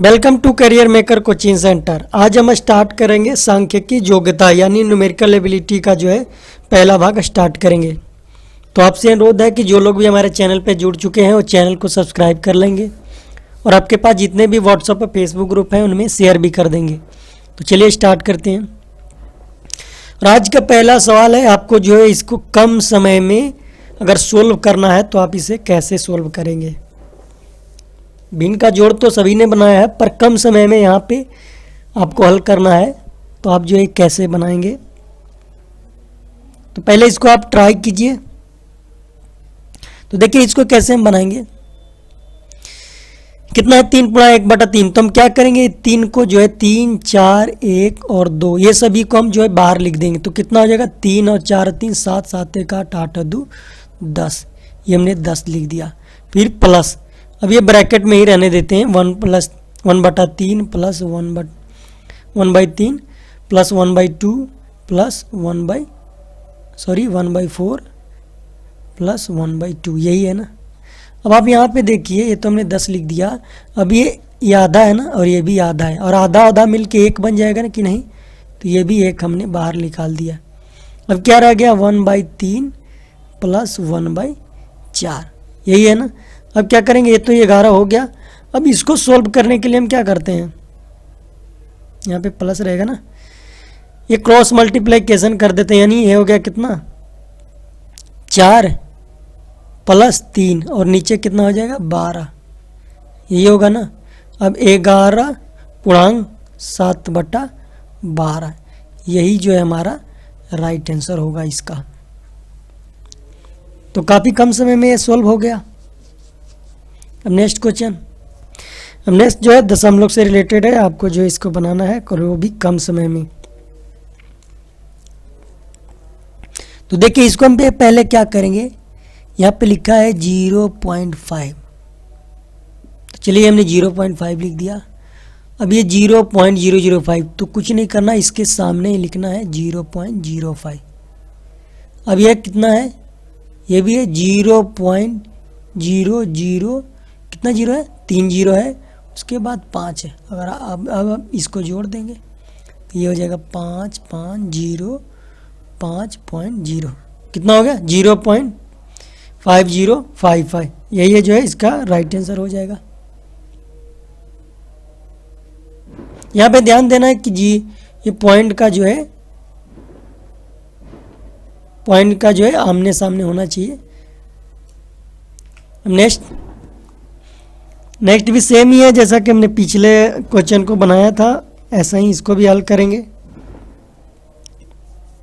Welcome to career maker coaching centre. आज हम start करेंगे सांख्यिकी योग्यता यानी न्यूमेरिकल एबिलिटी का जो है पहला भाग स्टार्ट करेंगे। तो आपसे अनुरोध है कि जो लोग भी हमारे चैनल पर जुड़ चुके हैं वो चैनल को सब्सक्राइब कर लेंगे और आपके पास जितने भी व्हाट्सएप और फेसबुक ग्रुप हैं उनमें शेयर भी कर देंगे। तो चलिए स्टार्ट करते हैं। और आज का पहला सवाल है, आपको जो है इसको कम समय में अगर सोल्व करना है तो आप इसे कैसे सोल्व करेंगे। भिन्न का जोड़ तो सभी ने बनाया है, पर कम समय में यहाँ पे आपको हल करना है तो आप जो है कैसे बनाएंगे। तो पहले इसको आप ट्राई कीजिए। तो देखिए इसको कैसे हम बनाएंगे। कितना है 3/1/3। तो हम क्या करेंगे, 3 को जो है 3, 4, 1 और 2 ये सभी को हम जो है बाहर लिख देंगे। तो कितना हो जाएगा 3 और 4 3 7 7 1 8 8 2 10। ये हमने 10 लिख दिया। फिर प्लस, अब ये ब्रैकेट में ही रहने देते हैं। 1 + 1/3 प्लस 1/3 प्लस 1/2 प्लस 1/4 प्लस 1/2 यही है ना। अब आप यहाँ पे देखिए, ये तो हमने 10 लिख दिया। अब ये आधा है ना और ये भी आधा है और आधा आधा मिलके 1 बन जाएगा ना कि नहीं। तो ये भी 1 हमने बाहर निकाल दिया। अब क्या रह गया 1/3 प्लस 1/4 यही है ना। अब क्या करेंगे, ये तो 11 हो गया। अब इसको सोल्व करने के लिए हम क्या करते हैं, यहाँ पे प्लस रहेगा ना, ये क्रॉस मल्टीप्लिकेशन कर देते हैं। यानी ये हो गया कितना 4 प्लस 3 और नीचे कितना हो जाएगा 12 यही होगा ना। अब 11 पूर्णांक 7/12 यही जो है हमारा राइट आंसर होगा इसका। तो काफ़ी कम समय में ये सोल्व हो गया। अब नेक्स्ट क्वेश्चन, अब नेक्स्ट जो है दशमलव से रिलेटेड है। आपको जो इसको बनाना है और वो भी कम समय में। तो देखिए इसको हम पहले क्या करेंगे, यहाँ पे लिखा है 0.5। तो चलिए हमने 0.5 लिख दिया। अब ये 0.005 तो कुछ नहीं करना, इसके सामने ही लिखना है 0.05। अब यह कितना है, ये भी है 0.00 कितना जीरो है 3 जीरो है, उसके बाद 5 है। अगर अब इसको जोड़ देंगे तो ये हो जाएगा 5 5 0 5.0 कितना हो गया 0.5055 यही है जो है इसका राइट आंसर हो जाएगा। यहाँ पे ध्यान देना है कि जी ये पॉइंट का जो है आमने सामने होना चाहिए। नेक्स्ट भी सेम ही है जैसा कि हमने पिछले क्वेश्चन को बनाया था, ऐसा ही इसको भी हल करेंगे।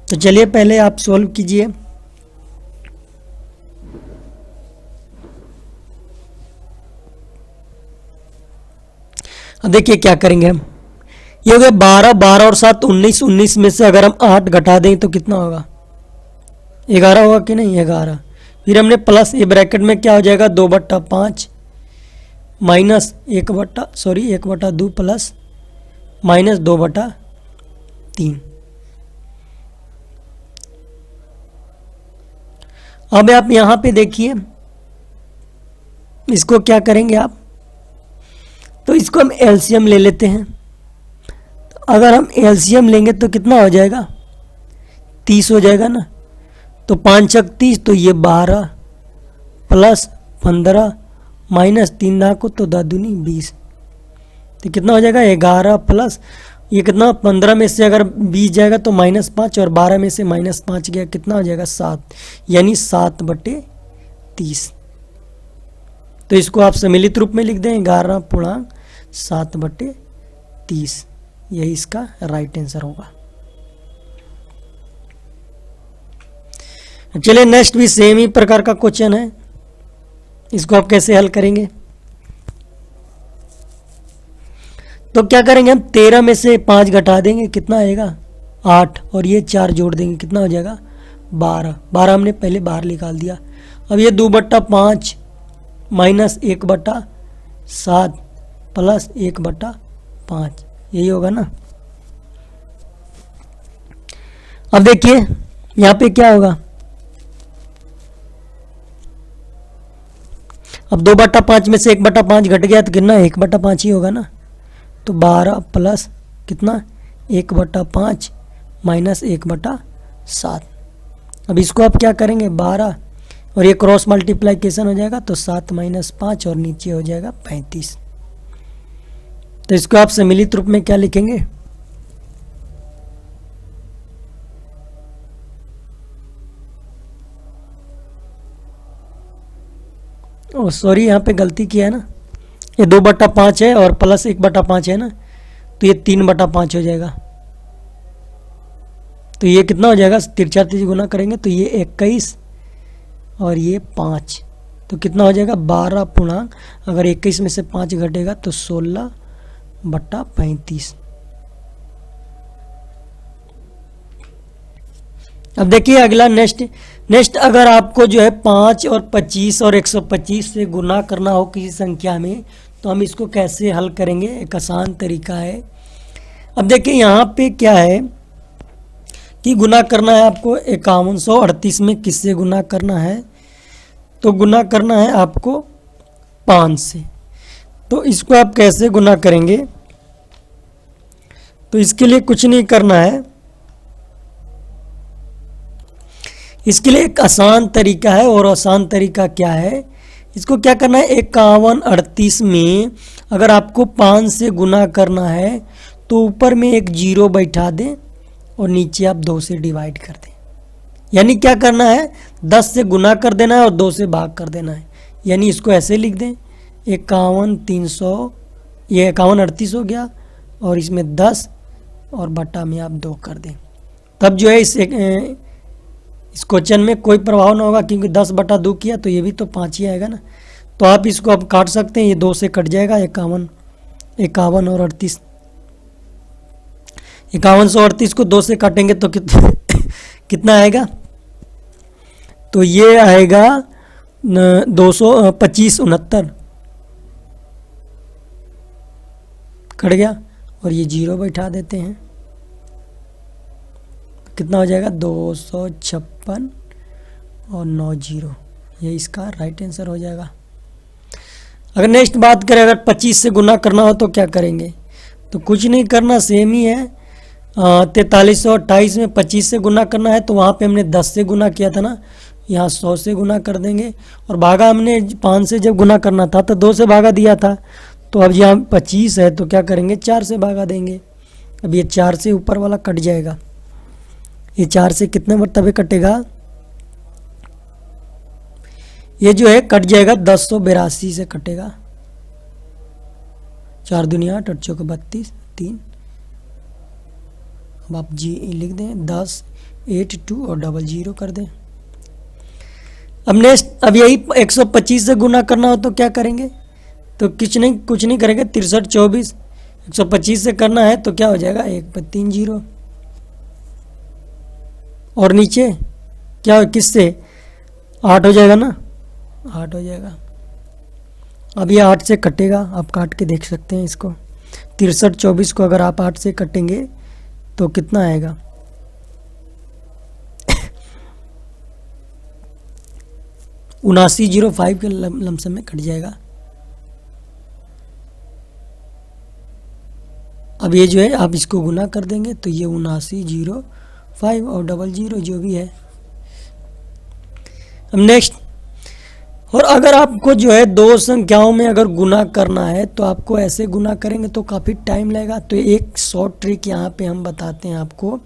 तो चलिए पहले आप सॉल्व कीजिए। अब देखिए क्या करेंगे हम, ये हो गया 12 12 और 7 19 19 में से अगर हम 8 घटा दें तो कितना होगा 11 होगा कि नहीं 11। फिर हमने प्लस ये ब्रैकेट में क्या हो जाएगा 2/5 माइनस 1/2 प्लस माइनस 2/3। अब आप यहाँ पे देखिए इसको क्या करेंगे आप, तो इसको हम एलसीएम ले लेते हैं। तो अगर हम एलसीएम लेंगे तो कितना हो जाएगा 30 हो जाएगा ना। तो 5 × 30 तो ये 12 प्लस 15 माइनस 3 को तो 10 दूनी 20। तो कितना हो जाएगा 11 प्लस ये कितना 15 में से अगर 20 जाएगा तो -5 और 12 में से -5 गया कितना हो जाएगा 7 यानी 7/30। तो इसको आप सम्मिलित रूप में लिख दें 11 पूर्णांक 7/30 यही इसका राइट आंसर होगा। चलिए नेक्स्ट भी सेम ही प्रकार का क्वेश्चन है, इसको आप कैसे हल करेंगे। तो क्या करेंगे हम 13 में से 5 घटा देंगे कितना आएगा 8 और ये 4 जोड़ देंगे कितना हो जाएगा 12 12 हमने पहले बाहर निकाल दिया। अब ये 2/5 माइनस 1/7 प्लस 1/5 यही होगा ना। अब देखिए यहाँ पे क्या होगा, अब 2/5 में से 1/5 घट गया तो कितना 1/5 ही होगा ना। तो 12 प्लस कितना 1/5 माइनस 1/7। अब इसको आप क्या करेंगे 12 और ये क्रॉस मल्टीप्लाइकेशन हो जाएगा तो 7 माइनस 5 और नीचे हो जाएगा 35। तो इसको आप सम्मिलित रूप में क्या लिखेंगे, ओ सॉरी यहाँ पे गलती किया है ना, ये 2/5 है और प्लस 1/5 है ना, तो ये 3/5 हो जाएगा। तो ये कितना हो जाएगा, 3 गुना करेंगे तो ये 21 और ये 5, तो कितना हो जाएगा 12 पूर्णांक, अगर 21 में से 5 घटेगा तो 16/35। अब देखिए अगला नेक्स्ट अगर आपको जो है 5 और 25 और 125 से गुना करना हो किसी संख्या में, तो हम इसको कैसे हल करेंगे, एक आसान तरीका है। अब देखिए यहाँ पे क्या है कि गुना करना है आपको 5138 में किससे गुना करना है, तो गुना करना है आपको 5 से। तो इसको आप कैसे गुना करेंगे, तो इसके लिए कुछ नहीं करना है, इसके लिए एक आसान तरीका है। और आसान तरीका क्या है, इसको क्या करना है 5138 में अगर आपको 5 से गुना करना है तो ऊपर में एक 0 बैठा दें और नीचे आप 2 से डिवाइड कर दें। यानी क्या करना है 10 से गुना कर देना है और 2 से भाग कर देना है। यानी इसको ऐसे लिख दें 51300, ये 5138 हो गया और इसमें 10 और बटा में आप 2 कर दें। तब जो है इस क्वेश्चन में कोई प्रभाव ना होगा, क्योंकि 10/2 किया तो ये भी तो 5 ही आएगा ना। तो आप इसको अब काट सकते हैं, ये 2 से कट जाएगा, 51 और 38, 5138 को 2 से काटेंगे तो कितना आएगा, तो ये आएगा 22569 कट गया और ये 0 बैठा देते हैं, कितना हो जाएगा 256 और 9 0, ये इसका राइट आंसर हो जाएगा। अगर नेक्स्ट बात करें अगर 25 से गुना करना हो तो क्या करेंगे, तो कुछ नहीं करना, सेम ही है। 4328 में 25 से गुना करना है तो वहाँ पे हमने 10 से गुना किया था ना, यहाँ 100 से गुना कर देंगे। और भागा हमने 5 से जब गुना करना था तो 2 से भागा दिया था, तो अब यहाँ 25 है तो क्या करेंगे 4 से भागा देंगे। अब ये 4 से ऊपर वाला कट जाएगा, ये 4 से कितने मरतबे कटेगा, ये जो है कट जाएगा 1082 से कटेगा, 4 दूनी 8, 8 चौके 32, 3। अब आप जी लिख दें 10 8 2 और 00 कर दें। अब नेक्स्ट अब यही 125 से गुना करना हो तो क्या करेंगे, तो कुछ नहीं करेंगे, 63 24 125 से करना है तो क्या हो जाएगा 1 पर 3 0 और नीचे क्या किससे 8 हो जाएगा ना, 8 हो जाएगा। अब ये 8 से कटेगा, आप काट के देख सकते हैं इसको, 63 24 को अगर आप 8 से कटेंगे तो कितना आएगा 7905 के लमसम में कट जाएगा। अब ये जो है आप इसको गुना कर देंगे तो ये 7905 और 00 जो भी है। अब नेक्स्ट, और अगर आपको जो है 2 संख्याओं में अगर गुना करना है तो आपको ऐसे गुना करेंगे तो काफ़ी टाइम लगेगा। तो एक शॉर्ट ट्रिक यहाँ पे हम बताते हैं आपको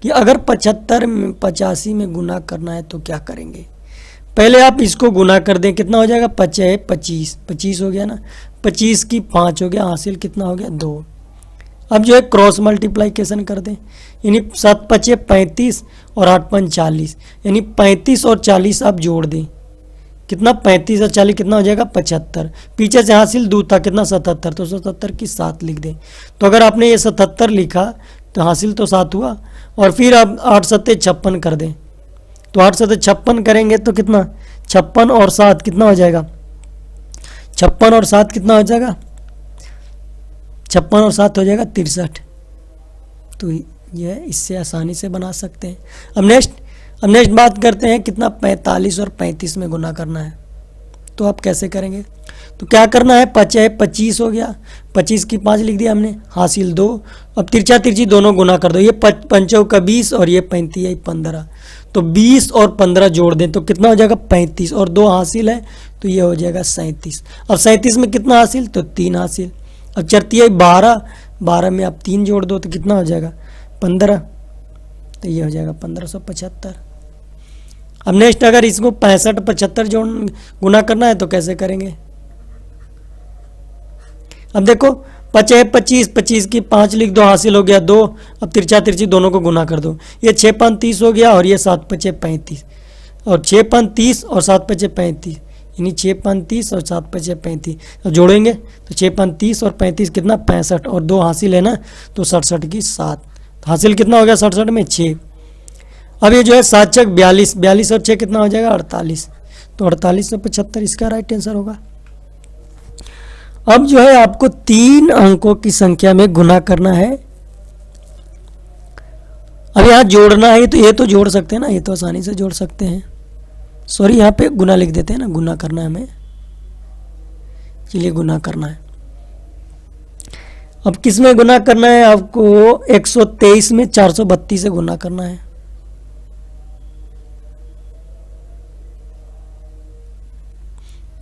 कि अगर 85 में गुना करना है तो क्या करेंगे। पहले आप इसको गुना कर दें, कितना हो जाएगा 25 हो गया ना, 25 की 5 हो गया, हासिल कितना हो गया 2। अब जो है क्रॉस मल्टीप्लाइकेशन कर दें, यानी 7 5 35 और 8 5 40, यानी 35 और 40 आप जोड़ दें, कितना 35 और 40 कितना हो जाएगा 75। पीछे से हासिल 2 था कितना 77, तो 77 की 7 लिख दें। तो अगर आपने ये 77 लिखा तो हासिल तो 7 हुआ, और फिर आप 8 7 56 कर दें, तो 8 7 56 करेंगे तो कितना 56 और 7 कितना हो जाएगा, 56 और 7 कितना हो जाएगा, 56 और 7 हो जाएगा 63। तो यह इससे आसानी से बना सकते हैं। अब नेक्स्ट बात करते हैं कितना 45 और 35 में गुना करना है, तो आप कैसे करेंगे। तो क्या करना है 25 हो गया, 25 की 5 लिख दिया हमने, हासिल 2। अब तिरछा तिरछी दोनों गुना कर दो, ये 5 का 20 और ये 35 है 15, तो 20 और 15 जोड़ दें तो कितना हो जाएगा 35, और 2 हासिल है तो ये हो जाएगा 37। अब 37 में कितना हासिल, तो 3 हासिल। अब चरती है 12, 12 में आप 3 जोड़ दो तो कितना हो जाएगा 15, तो ये हो जाएगा 1575। अब नेक्स्ट अगर इसको 65 75 जोड़ गुना करना है तो कैसे करेंगे। अब देखो 25 25 की 5 लिख दो, हासिल हो गया 2। अब तिरछा तिरछी दोनों को गुना कर दो, ये 6 5 30 हो गया और ये 7 5 35, और 6 5 30 और 7 5 35, यानी 6 5 30 और 7 5 35। तो जोड़ेंगे तो 6 5 30 और 35 कितना 65, और 2 हासिल है ना तो 67 की 7, तो हासिल कितना हो गया 67 में 6। अब ये जो है 7 छक 42, 42 और 6 कितना हो जाएगा 48, तो 48 में 75 इसका राइट आंसर होगा। अब जो है आपको 3 अंकों की संख्या में गुना करना है। अब यहाँ जोड़ना है, तो ये तो जोड़ सकते हैं ना, ये तो आसानी से जोड़ सकते हैं। सॉरी यहाँ पे गुना लिख देते हैं ना, गुना करना है हमें, चलिए गुना करना है। अब किस में गुना करना है आपको, 123 में 432 से गुना करना है।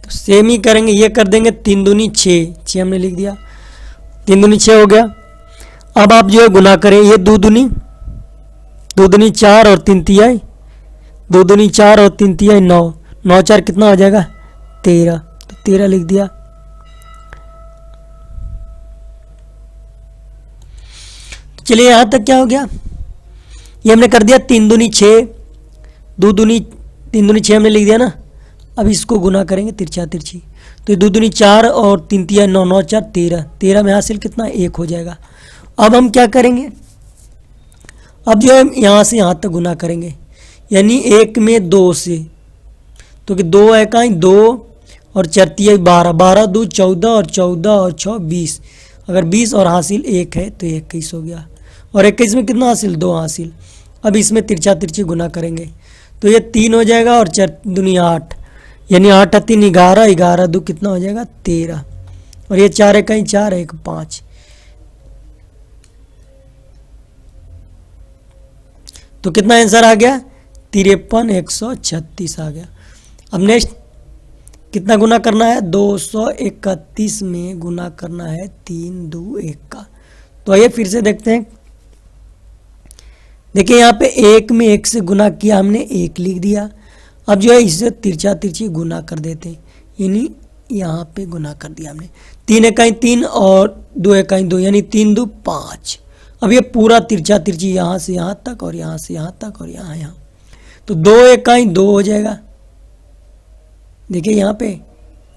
तो सेम ही करेंगे, ये कर देंगे 3 दूनी 6, 6 हमने लिख दिया, 3 दूनी 6 हो गया। अब आप जो है गुना करें, ये 2 दूनी 4 और 3 तिहाई, 2 दूनी 4 और 3 तिहाई 9, 9 4 कितना हो जाएगा 13, तो 13 लिख दिया। चलिए यहाँ तक क्या हो गया, ये हमने कर दिया 3 दूनी 6, 3 दूनी 6 हमने लिख दिया ना। अब इसको गुना करेंगे तिरछा तिरछी, तो 2 दूनी 4 और 3 तिहाई 9, 9 4 13, 13 में हासिल कितना 1 हो जाएगा। अब हम क्या करेंगे, अब जो है यहाँ से यहाँ तक गुना करेंगे, यानी 1 में 2 से, तो कि 2 है कहीं 2 और 4 तिहाई 12, 12 2 14 और 14 और 6 20, अगर 20 और हासिल 1 है तो 21 हो गया, और 21 में कितना हासिल 2 हासिल। अब इसमें तिरछा तिरछी गुना करेंगे तो ये 3 हो जाएगा और 4 दूनी 8, यानी 8 3 11, 11 2 कितना हो जाएगा 13, और ये 4 है कहीं 4 1 5, तो कितना आंसर आ गया 53 136 आ गया। अब नेक्स्ट कितना गुना करना है, 231 में गुना करना है 3 2 1 का। तो आइए फिर से देखते हैं, देखिए यहाँ पे 1 में 1 से गुना किया हमने, 1 लिख दिया। अब जो है इससे तिरछा तिरछी गुना कर देते हैं, यानी यहाँ पे गुना कर दिया हमने, 3 इकाई 3 और 2 इकाई 2, यानी 3 2 5। अब ये पूरा तिरछा तिरछी यहाँ से यहाँ तक और यहाँ से यहाँ तक और यहाँ, तो 2 इकाई 2 हो जाएगा। देखिए यहाँ पे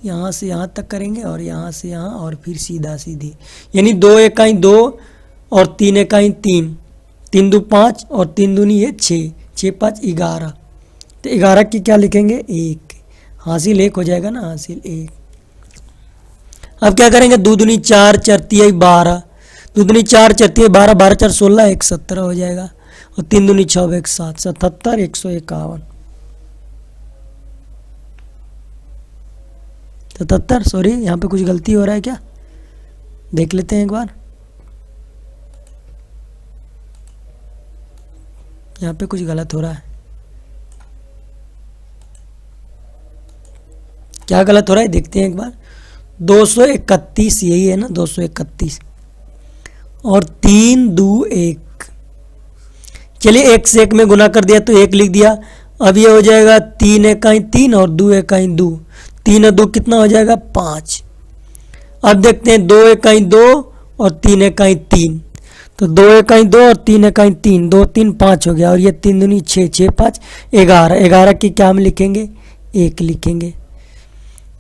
यहाँ से यहाँ तक करेंगे और यहाँ से यहाँ और फिर सीधा सीधी, यानी 2 इकाई 2 और 3 इकाई 3, 3 2 5 और 3 दूनी ये 6, 6 5 11, तो 11 की क्या लिखेंगे 1, हासिल 1 हो जाएगा ना, हासिल 1। अब क्या करेंगे, 2 दूनी 4 4 तिहाई 12, 2 दूनी 4 4 तिहाई 12, 12 4 16 1 17 हो जाएगा, और 3 दूनी 6 1 7, 77 151, 77। सॉरी यहाँ पे कुछ गलती हो रहा है क्या, देख लेते हैं एक बार, यहाँ पे कुछ गलत हो रहा है, क्या गलत हो रहा है देखते हैं एक बार। 231 यही है ना, 231 और 3 2 1, चलिए 1 से 1 में गुना कर दिया तो 1 लिख दिया। अब ये हो जाएगा 3 इकाई 3 और 2 इकाई 2, 3 और 2 कितना हो जाएगा 5। अब देखते हैं 2 इकाई 2 और 3 इकाई 3, तो 2 इकाई 2 और 3 इकाई 3, 2 3 5 हो गया, और ये 3 दूनी 6 6 5 11, 11 की क्या हम लिखेंगे 1 लिखेंगे।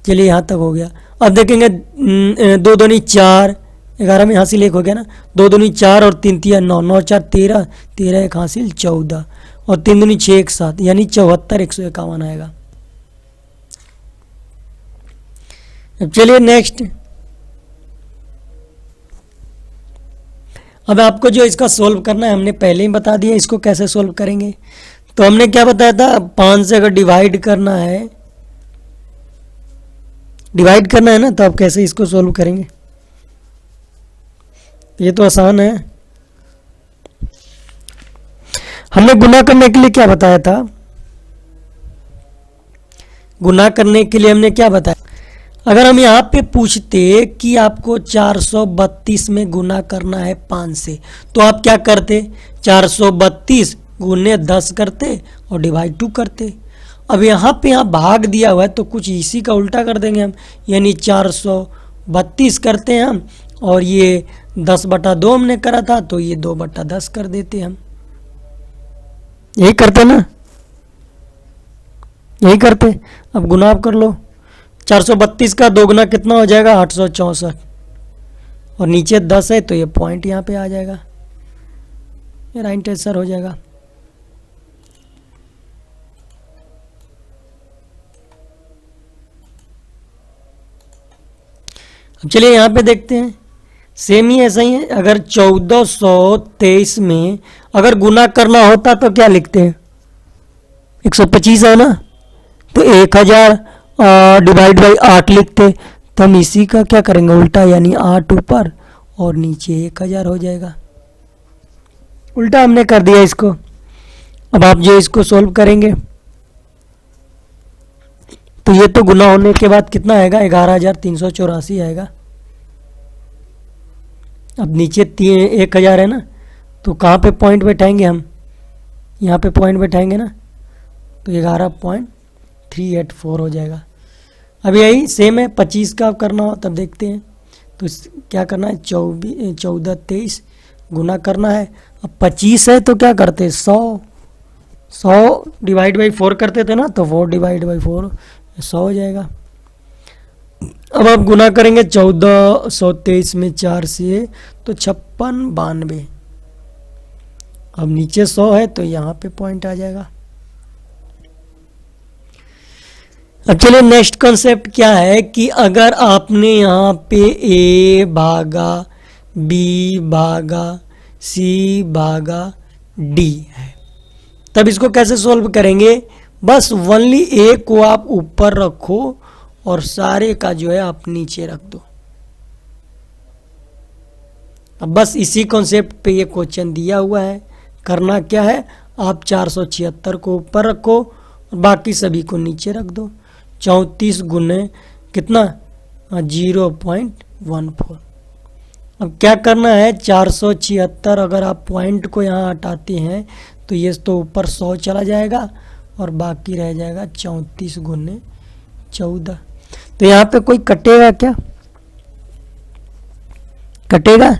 चलिए यहाँ तक हो गया। अब देखेंगे 2 दूनी 4, 11 में हासिल 1 हो गया ना, 2 दूनी 4 और 3 तिहाई 9, 9 4 13, 13 1 हासिल 14, और 3 दूनी 6 1 7, यानी 74 151 आएगा। अब चलिए नेक्स्ट, अब आपको जो इसका सोल्व करना है हमने पहले ही बता दिया, इसको कैसे सोल्व करेंगे। तो हमने क्या बताया था, 5 से अगर डिवाइड करना है ना, तो आप कैसे इसको सोल्व करेंगे। ये तो आसान है। हमने गुना करने के लिए क्या बताया था? गुना करने के लिए हमने क्या बताया? अगर हम यहाँ पे पूछते कि आपको 432 में गुना करना है 5 से, तो आप क्या करते? 432 गुने 10 करते और डिवाइड 2 करते। अब यहाँ पे यहाँ भाग दिया हुआ है तो कुछ इसी का उल्टा कर देंगे हम, यानी 432 करते हैं हम, और ये 10/2 हमने करा था तो ये 2/10 कर देते हम। यही करते ना, यही करते। अब गुना आप कर लो। 432 का 2 गुना कितना हो जाएगा? 864, और नीचे 10 है तो ये पॉइंट यहाँ पे आ जाएगा, ये राइट आंसर हो जाएगा। अब चलिए यहाँ पे देखते हैं, सेम ही ऐसा ही है। अगर 1423 में अगर गुना करना होता तो क्या लिखते हैं? 125 है ना, तो 1000 डिवाइड बाई 8 लिखते। तो हम इसी का क्या करेंगे? उल्टा, यानी 8 ऊपर और नीचे 1000 हो जाएगा। उल्टा हमने कर दिया इसको। अब आप जो इसको सोल्व करेंगे तो ये तो गुना होने के बाद कितना आएगा? 11384 आएगा। अब नीचे 1000 है ना, तो कहाँ पे पॉइंट बैठाएंगे हम? यहाँ पे पॉइंट बैठाएंगे ना, तो 11.384 हो जाएगा। अब यही सेम है, 25 का करना हो तब देखते हैं। तो क्या करना है? 1423 गुना करना है। अब 25 है तो क्या करते? 100 डिवाइड बाई 4 करते थे ना, तो 4 डिवाइड बाई 4 100 हो जाएगा। अब आप गुना करेंगे 1423 में 4 से, तो 5692। अब नीचे 100 है तो यहाँ पे पॉइंट आ जाएगा। अब चलिए नेक्स्ट कॉन्सेप्ट क्या है कि अगर आपने यहाँ पे a भागा b भागा c भागा d है, तब इसको कैसे सॉल्व करेंगे? बस ओनली a को आप ऊपर रखो और सारे का जो है आप नीचे रख दो। अब बस इसी कॉन्सेप्ट पे ये क्वेश्चन दिया हुआ है। करना क्या है? आप 476 को ऊपर रखो और बाकी सभी को नीचे रख दो। 34 गुने कितना? 0.14। अब क्या करना है? 476, अगर आप पॉइंट को यहाँ हटाते हैं तो ये तो ऊपर 100 चला जाएगा और बाकी रह जाएगा 34 गुने 14। तो यहाँ पे कोई कटेगा क्या? कटेगा?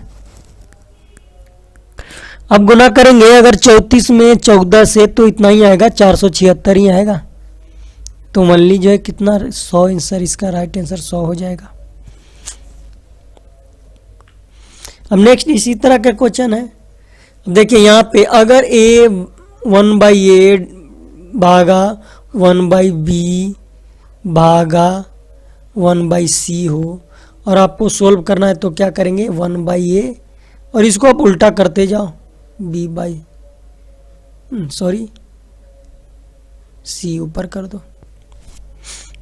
अब गुना करेंगे अगर 34 में 14 से, तो इतना ही आएगा, 476 ही आएगा। तो मान लीजिए जो है कितना? 100 आंसर, इसका राइट आंसर 100 हो जाएगा। अब नेक्स्ट इसी तरह का क्वेश्चन है। देखिए यहाँ पे अगर a 1/a भागा 1/b भागा 1/c हो और आपको सोल्व करना है, तो क्या करेंगे? 1/a और इसको आप उल्टा करते जाओ, c ऊपर कर दो।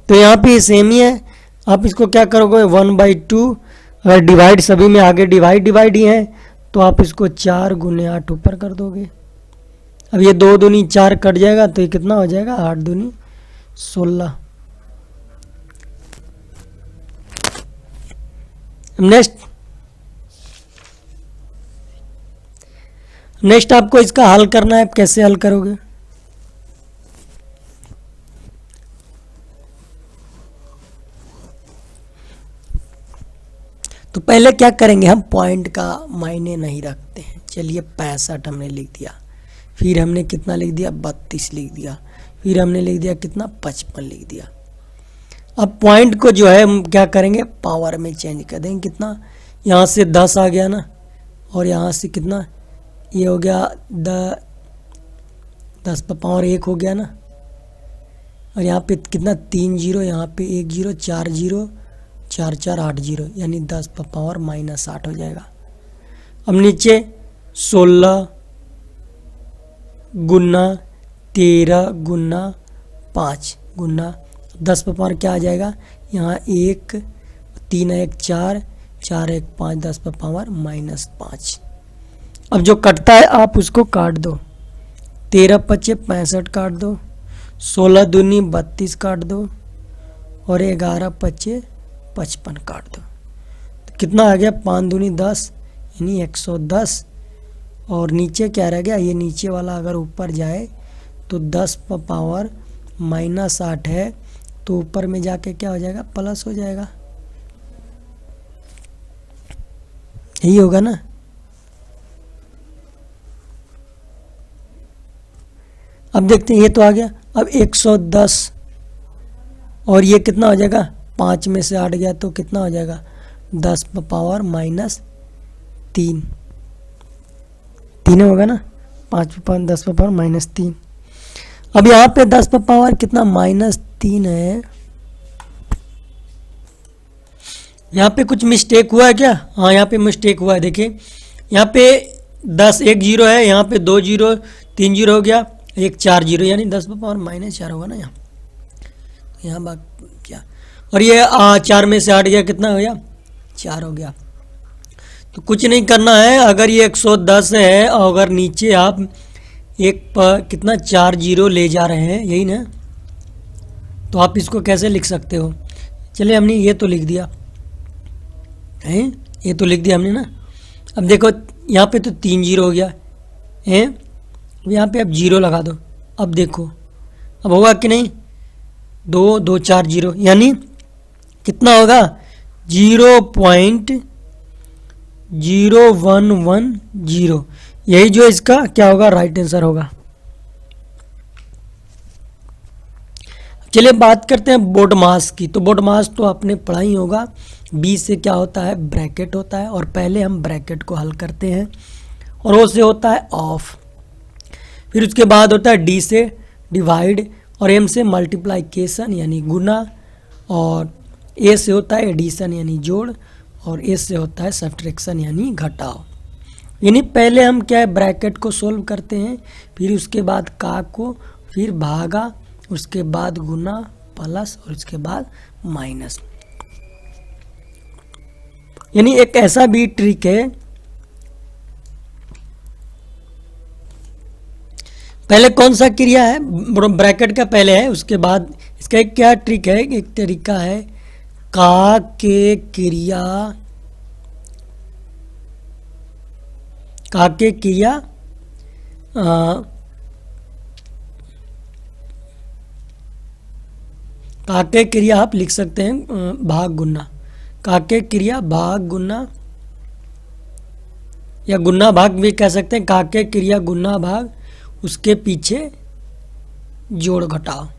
तो यहाँ पे सेम ही है। आप इसको क्या करोगे? 1/2, अगर डिवाइड सभी में आगे डिवाइड ही है तो आप इसको 4 गुने 8 ऊपर कर दोगे। अब ये 2 दूनी 4 कट जाएगा तो ये कितना हो जाएगा? 8 दूनी 16। नेक्स्ट आपको इसका हल करना है। कैसे हल करोगे? तो पहले क्या करेंगे? हम पॉइंट का मायने नहीं रखते हैं। चलिए 65 हमने लिख दिया, फिर हमने कितना लिख दिया? 32 लिख दिया, फिर हमने लिख दिया कितना? 55 लिख दिया। अब पॉइंट को जो है हम क्या करेंगे? पावर में चेंज कर देंगे। कितना? यहाँ से 10 आ गया ना, और यहाँ से कितना? ये हो गया 10 पर पावर 1 हो गया ना, और यहाँ पे कितना? 3 जीरो, यहाँ पे 1 जीरो, 4 जीरो, 4 4 8 जीरो, यानी 10 पर पावर -8 हो जाएगा। अब नीचे 16 गुना 13 गुना 5 गुना 10 पर पावर क्या आ जाएगा? यहाँ 1 3 1 4 4 1 5 10 पर पावर -5। अब जो कटता है आप उसको काट दो। 13 पच्चे 65 काट दो, 16 दूनी 32 काट दो और 11 पच्चे 55 काट दो। तो कितना आ गया? 5 दूनी 10 यानी 110। और नीचे क्या रह गया? ये नीचे वाला अगर ऊपर जाए तो 10 पर पावर -8 है, तो ऊपर में जाके क्या हो जाएगा? प्लस हो जाएगा। यही होगा ना। अब देखते हैं, ये तो आ गया। अब 110 और ये कितना हो जाएगा? 5 में से 8 गया तो कितना हो जाएगा? 10 पर पावर -3। 3 होगा ना। 5 पर पावर 10 पर पावर -3। अब यहाँ पे 10 पर पावर कितना? -3 है। यहाँ पे कुछ मिस्टेक हुआ है क्या? हाँ, यहाँ पे मिस्टेक हुआ है। देखिए यहाँ पे 10 एक जीरो है, यहाँ पे 2 जीरो 3 जीरो हो गया, एक 4 जीरो, यानी 10 पर पावर -4 होगा ना यहाँ। तो यहाँ बात क्या? और ये 4 में से 8 गया, कितना हो गया? 4 हो गया। तो कुछ नहीं करना है। अगर ये 110 है और अगर नीचे आप एक पर कितना 4 जीरो ले जा रहे हैं, यही ना, तो आप इसको कैसे लिख सकते हो? चलिए हमने ये तो लिख दिया है, ये तो लिख दिया हमने ना। अब देखो यहाँ पे तो 3 जीरो हो गया है, यहाँ पे आप जीरो लगा दो। अब देखो अब होगा कि नहीं? 2 2 4 जीरो, यानी कितना होगा? 0.0110। यही जो इसका क्या होगा? राइट आंसर होगा। चलिए बात करते हैं बोर्ड मास की। तो बोर्ड मास तो आपने पढ़ा ही होगा। बी से क्या होता है? ब्रैकेट होता है, और पहले हम ब्रैकेट को हल करते हैं, और ओ से होता है ऑफ, फिर उसके बाद होता है डी से डिवाइड, और एम से मल्टीप्लाइकेशन यानी गुना, और ए से होता है एडिशन यानी जोड़, और ए से होता है सब्ट्रैक्शन यानी घटाव। यानी पहले हम क्या है? ब्रैकेट को सोल्व करते हैं, फिर उसके बाद का को, फिर भागा, उसके बाद गुना, प्लस, और उसके बाद माइनस। यानी एक ऐसा भी ट्रिक है, पहले कौन सा क्रिया है? ब्रैकेट का पहले है, उसके बाद इसका एक क्या ट्रिक है? एक तरीका है का के क्रिया, का के क्रिया का के क्रिया आप लिख सकते हैं भाग गुना। का के क्रिया भाग गुना, या गुना भाग भी कह सकते हैं। का के क्रिया गुना भाग, उसके पीछे जोड़ घटाव।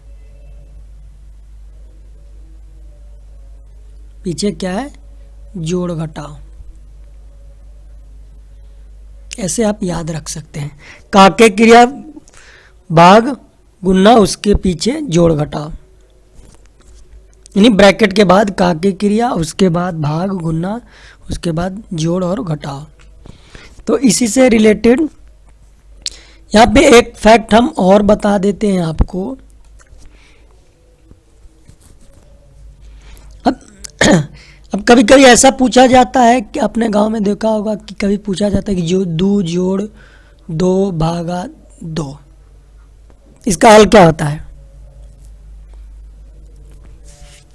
पीछे क्या है? जोड़ घटाव। ऐसे आप याद रख सकते हैं। का के क्रिया भाग गुना, उसके पीछे जोड़ घटाव, यानी ब्रैकेट के बाद का के क्रिया, उसके बाद भाग गुना, उसके बाद जोड़ और घटाव। तो इसी से रिलेटेड यहाँ पे एक फैक्ट हम और बता देते हैं आपको। अब कभी कभी ऐसा पूछा जाता है कि अपने गांव में देखा होगा कि कभी पूछा जाता है कि जो 2 जोड़ 2 भागा 2, इसका हल क्या होता है?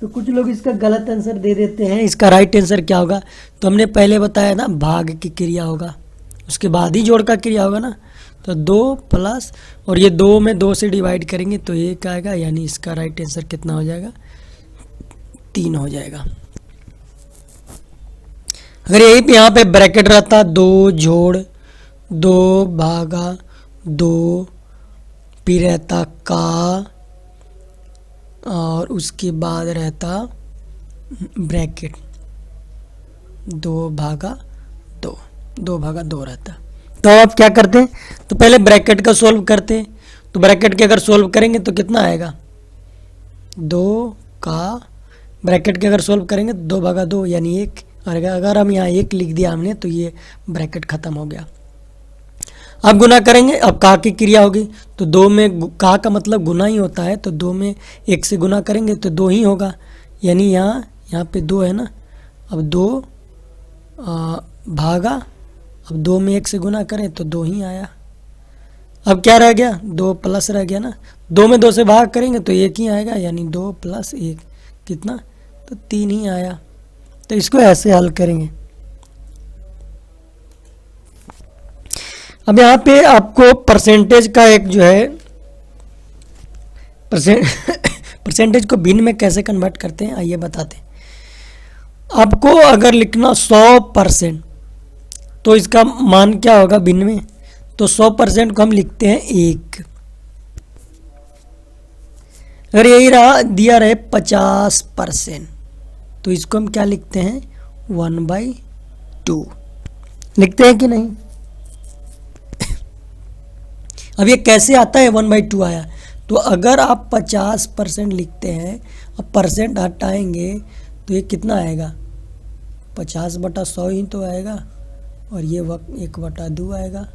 तो कुछ लोग इसका गलत आंसर दे देते हैं। इसका राइट आंसर क्या होगा? तो हमने पहले बताया ना, भाग की क्रिया होगा, उसके बाद ही जोड़ का क्रिया होगा ना। तो 2 प्लस, और ये 2 में 2 से डिवाइड करेंगे तो 1 आएगा, यानी इसका राइट आंसर कितना हो जाएगा? 3 हो जाएगा। अगर यही पे यहाँ पे ब्रैकेट रहता 2 जोड़ 2 भागा 2, फिर रहता का, और उसके बाद रहता ब्रैकेट 2 भागा 2 रहता। तो आप क्या करते हैं? तो पहले ब्रैकेट का सोल्व करते हैं। तो ब्रैकेट के अगर सोल्व करेंगे तो कितना आएगा? 2 का, ब्रैकेट के अगर सोल्व करेंगे 2 भागा 2 यानी 1, और अगर हम यहाँ 1 लिख दिया हमने तो ये ब्रैकेट खत्म हो गया। अब गुना करेंगे, अब का की क्रिया होगी, तो 2 में का मतलब गुना ही होता है, तो 2 में 1 से गुना करेंगे तो 2 ही होगा, यानी यहाँ पे 2 है ना। अब 2 भागा, अब 2 में 1 से गुना करें तो 2 ही आया। अब क्या रह गया, 2 प्लस रह गया ना, 2 में 2 से भाग करेंगे तो 1 ही आएगा, यानी 2 + 1 कितना, तो 3 ही आया। तो इसको ऐसे हल करेंगे। अब यहाँ पे आपको परसेंटेज का एक जो है परसेंटेज को भिन्न में कैसे कन्वर्ट करते हैं आइए बताते हैं। आपको अगर लिखना 100% तो इसका मान क्या होगा भिन्न में, तो 100% को हम लिखते हैं 1। अगर यही रहा दिया रहे 50% तो इसको हम क्या लिखते हैं 1/2 लिखते हैं कि नहीं। अब ये कैसे आता है 1/2 आया, तो अगर आप 50% लिखते हैं, अब परसेंट हटाएंगे तो ये कितना आएगा 50/100 ही तो आएगा, और ये 1/2 आएगा।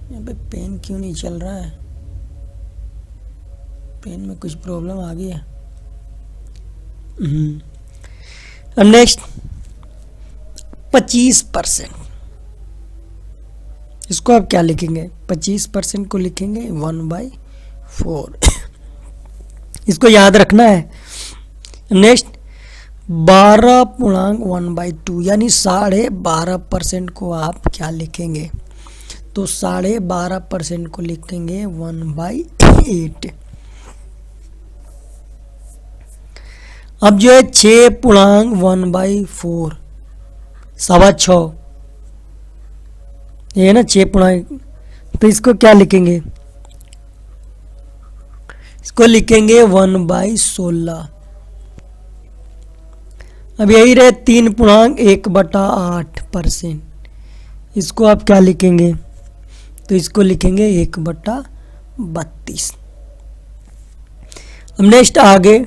यहाँ पे पेन क्यों नहीं चल रहा है, पेन में कुछ प्रॉब्लम आ गई है। अब नेक्स्ट 25%, इसको आप क्या लिखेंगे, 25% को लिखेंगे 1/4 इसको याद रखना है। नेक्स्ट 12.1/2 यानी 12.5% को आप क्या लिखेंगे, तो 12.5% को लिखेंगे 1/8। अब जो है 6.1/4 6.25 ये है ना 6, तो इसको क्या लिखेंगे, इसको लिखेंगे 1/16। अब यही रहे 3.1/8%, इसको आप क्या लिखेंगे, तो इसको लिखेंगे 1/32। अब नेक्स्ट आगे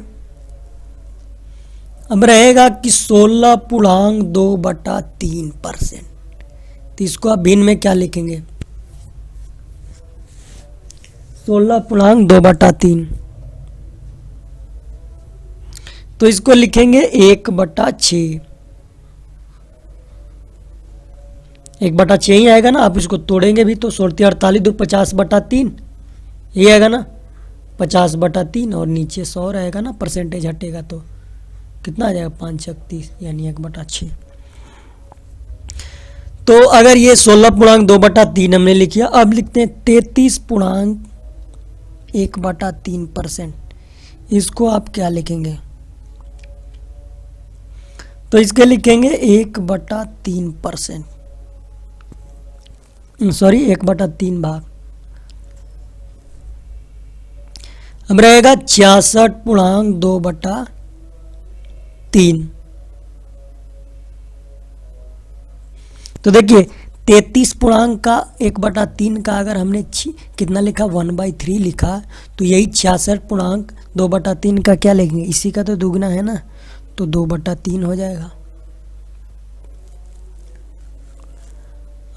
अब रहेगा कि 16.2/3%, तो इसको आप भिन्न में क्या लिखेंगे 16.2/3, तो इसको लिखेंगे 1/6। 1/6 ही आएगा ना, आप इसको तोड़ेंगे भी तो 16 48 2 50/3 ये आएगा ना 50/3, और नीचे 100 रहेगा ना, परसेंटेज हटेगा तो कितना आ जाएगा 5 36 यानी 1/6। तो अगर ये 16.2/3 हमने लिख लिया, अब लिखते हैं 33.1/3%, इसको आप क्या लिखेंगे, तो इसके लिखेंगे 1/3%, सॉरी 1/3 भाग। अब रहेगा 66.2/3, तो देखिए 33 पूर्णांक का 1/3 का अगर हमने कितना लिखा 1/3 लिखा, तो यही 66.2/3 का क्या लिखेंगे, इसी का तो दुगना है ना, तो 2/3 हो जाएगा।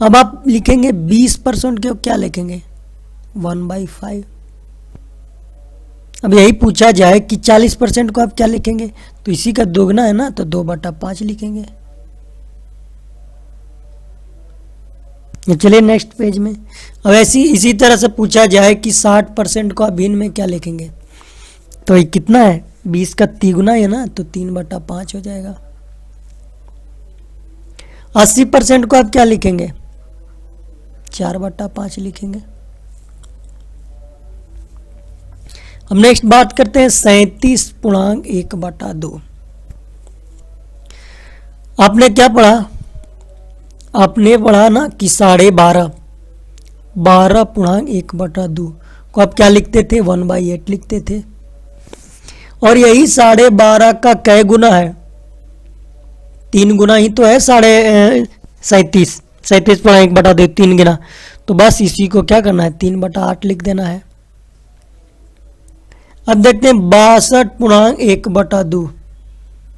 अब आप लिखेंगे 20% के क्या लिखेंगे 1/5। अब यही पूछा जाए कि 40% को आप क्या लिखेंगे, तो इसी का दोगुना है ना, तो 2/5 लिखेंगे। चलिए नेक्स्ट पेज में। अब ऐसी इसी तरह से पूछा जाए कि 60% को आप भिन्न में क्या लिखेंगे, तो ये कितना है 20 का 3 है ना, तो 3/5 हो जाएगा। 80% को आप क्या लिखेंगे 4/5 लिखेंगे। अब नेक्स्ट बात करते हैं 37.1/2। आपने क्या पढ़ा, आपने पढ़ा ना कि 12.5 को आप क्या लिखते थे 1/8 लिखते थे, और यही 12.5 का कै गुना है 3 गुना ही तो है 37.1/2 3 गुना, तो बस इसी को क्या करना है 3/8 लिख देना है। अब देखते हैं 62.1/2,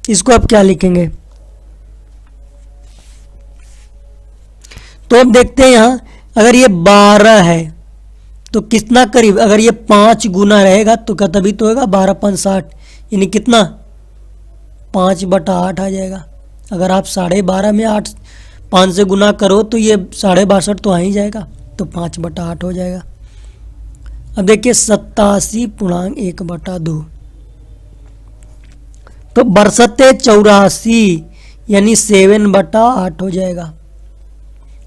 इसको आप क्या लिखेंगे, तो अब देखते हैं यहां अगर ये 12 है तो कितना करीब, अगर ये 5 गुना रहेगा तो क्या तभी तो होगा 12 5 60, यानी कितना 5/8 आ जाएगा। अगर आप 12.5 में 8 5 से गुना करो तो ये 62.5 तो आ ही जाएगा, तो 5/8 हो जाएगा। अब देखिए 87.1/2, तो बरसते 84 यानी 7/8 हो जाएगा।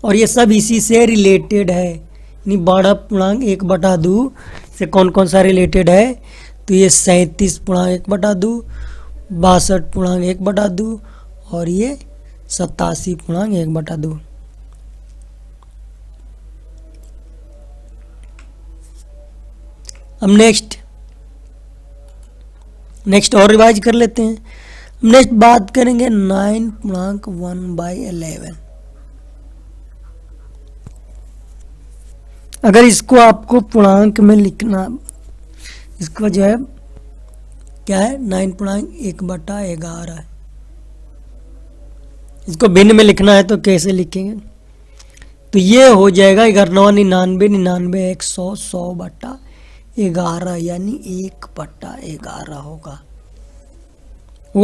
और ये सब इसी से रिलेटेड है, यानी 12.1/2 से कौन कौन सा रिलेटेड है, तो ये 37.1/2, 62.1/2 और ये 87.1/2। अब नेक्स्ट और रिवाइज कर लेते हैं। नेक्स्ट बात करेंगे 9.1/11। अगर इसको आपको पूर्णांक में लिखना, इसको जो है क्या है 9.1/11 है, इसको भिन्न में लिखना है तो कैसे लिखेंगे, तो ये हो जाएगा 99 100 100/11 यानी 1/11 होगा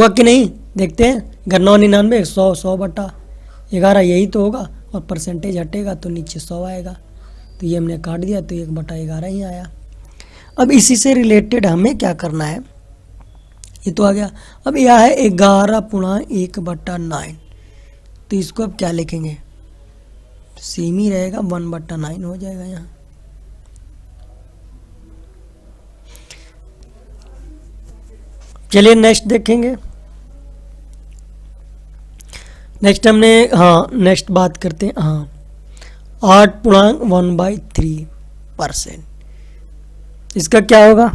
कि नहीं, देखते हैं 99 100 100/11 यही तो होगा, और परसेंटेज हटेगा तो नीचे 100 आएगा, तो ये हमने काट दिया तो 1/11 ही आया। अब इसी से रिलेटेड हमें क्या करना है, ये तो आ गया। अब यह है 11.1/9, तो इसको अब क्या लिखेंगे, सेम ही रहेगा 1/9 हो जाएगा यहाँ। चलिए नेक्स्ट देखेंगे। नेक्स्ट बात करते हैं 8.1/3%, इसका क्या होगा,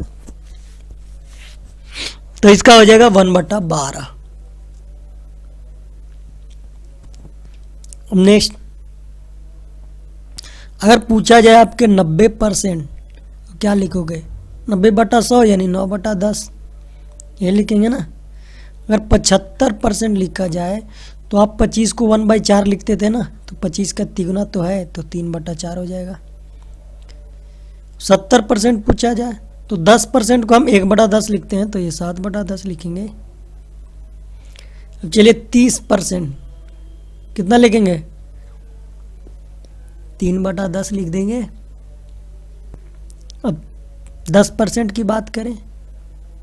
तो इसका हो जाएगा 1/12। नेक्स्ट अगर पूछा जाए आपके 90%, क्या लिखोगे, 90/100 यानी 9/10 ये लिखेंगे ना। अगर 75% लिखा जाए तो आप 25 को 1/4 लिखते थे ना, तो 25 का 3 तो है, तो 3/4 हो जाएगा। 70% पूछा जाए तो 10% को हम 1/10 लिखते हैं, तो ये 7/10 लिखेंगे। अब चलिए 30% कितना लिखेंगे, 3/10 लिख देंगे। अब 10% की बात करें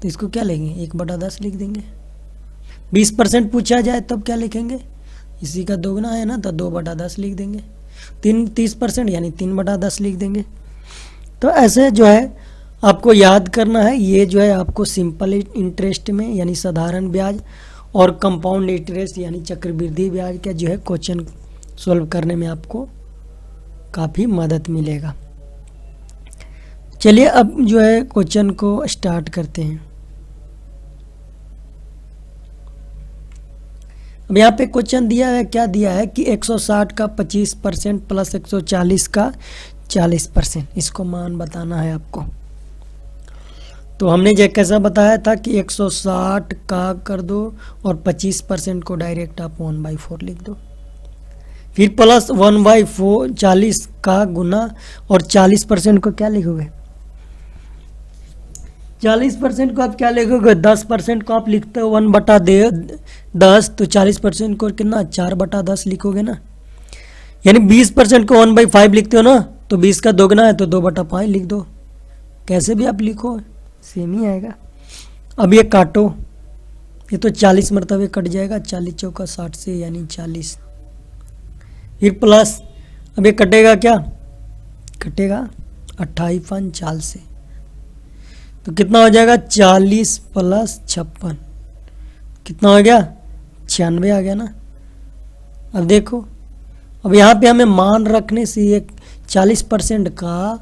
तो इसको क्या लेंगे, 1/10 लिख देंगे। 20% पूछा जाए तब क्या लिखेंगे, इसी का दोगुना है ना, तो 2/10 लिख देंगे। 30% यानी 3/10 लिख देंगे। तो ऐसे जो है आपको याद करना है, ये जो है आपको सिंपल इंटरेस्ट में यानी साधारण ब्याज और कंपाउंड इंटरेस्ट यानी चक्रवृद्धि ब्याज का जो है क्वेश्चन सॉल्व करने में आपको काफ़ी मदद मिलेगा। चलिए अब जो है क्वेश्चन को स्टार्ट करते हैं। अब यहाँ पे क्वेश्चन दिया है, क्या दिया है कि 160 का 25% प्लस 140 का 40%, इसको मान बताना है आपको। तो हमने जो कैसा बताया था कि 160 का कर दो और 25% को डायरेक्ट आप 1/4 लिख दो, फिर प्लस 1/4 40 का गुना, और 40% को क्या लिखोगे, 40% को आप क्या लिखोगे, 10% को आप लिखते हो 1/10, तो 40% को कितना 4/10 लिखोगे ना, यानी 20% को 1/5 लिखते हो ना, तो 20 का दोगुना है तो 2/5 लिख दो, कैसे भी आप लिखो सेम ही आएगा। अब ये काटो, ये तो 40 मरतबे कट जाएगा, 40 चौका 60 से यानी 40, फिर प्लस, अब ये कटेगा क्या, कटेगा 28 से, तो कितना हो जाएगा 40 प्लस 56, कितना हो गया 96 आ गया ना। अब देखो, अब यहाँ पे हमें मान रखने से ये 40% का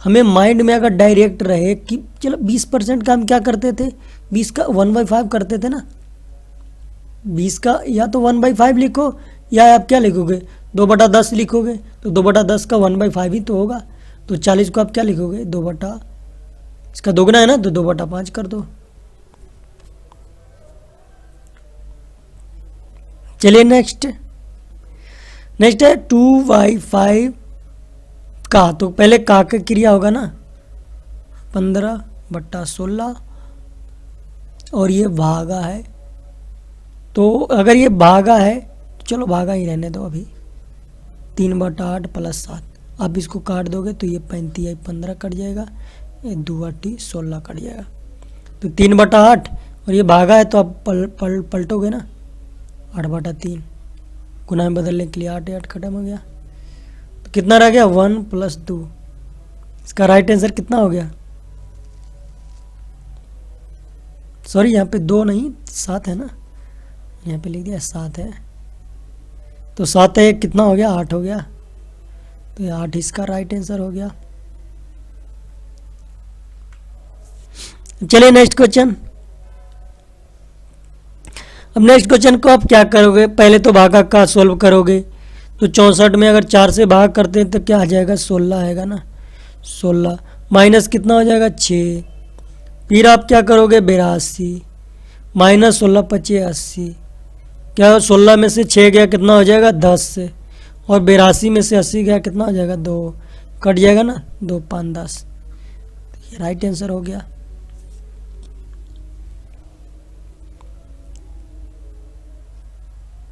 हमें माइंड में अगर डायरेक्ट रहे कि चलो 20% का हम क्या करते थे, 20 का 1/5 करते थे ना, 20 का या तो 1/5 लिखो या आप क्या लिखोगे 2/10 लिखोगे, तो 2/10 का 1/5 ही तो होगा, तो 40 को आप क्या लिखोगे इसका दोगुना है ना, तो 2/5 कर दो। चलिए नेक्स्ट है 2/5 का, तो पहले का क्रिया होगा ना 15/16, और ये भागा है तो अगर ये भागा है तो चलो भागा ही रहने दो अभी। 3/8 + 7, आप इसको काट दोगे तो ये 35 15 कट जाएगा, ये 2 8 16 कट जाएगा। तो 3/8 और ये भागा है तो आप पलटोगे ना, 8/3 गुना में बदलने के लिए 8 8 खत्म हो गया। तो कितना रह गया 1 + 2। इसका राइट आंसर कितना हो गया? सॉरी यहाँ पे 2 नहीं 7 है ना, यहाँ पे लिख दिया 7 है। तो 7 है कितना हो गया 8 हो गया, तो ये 8 इसका राइट आंसर हो गया। चलिए नेक्स्ट क्वेश्चन। अब नेक्स्ट क्वेश्चन को आप क्या करोगे, पहले तो भागा का सोल्व करोगे। तो 64 में अगर 4 से भाग करते हैं तो क्या आ जाएगा 16 आएगा ना, 16 माइनस कितना हो जाएगा 6। फिर आप क्या करोगे 82 माइनस 16 25 80, क्या 16 में से 6 गया कितना हो जाएगा 10 से, और 82 में से 80 गया कितना हो जाएगा 2, कट जाएगा ना 2 5 10। ये राइट आंसर हो गया।